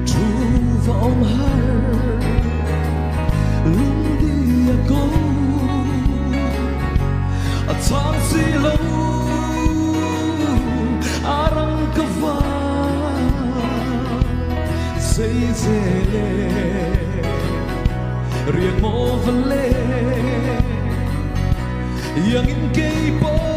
Tru vọng har lung đi cô thang si lâu arang kava say zele riêng mô vale yang in cây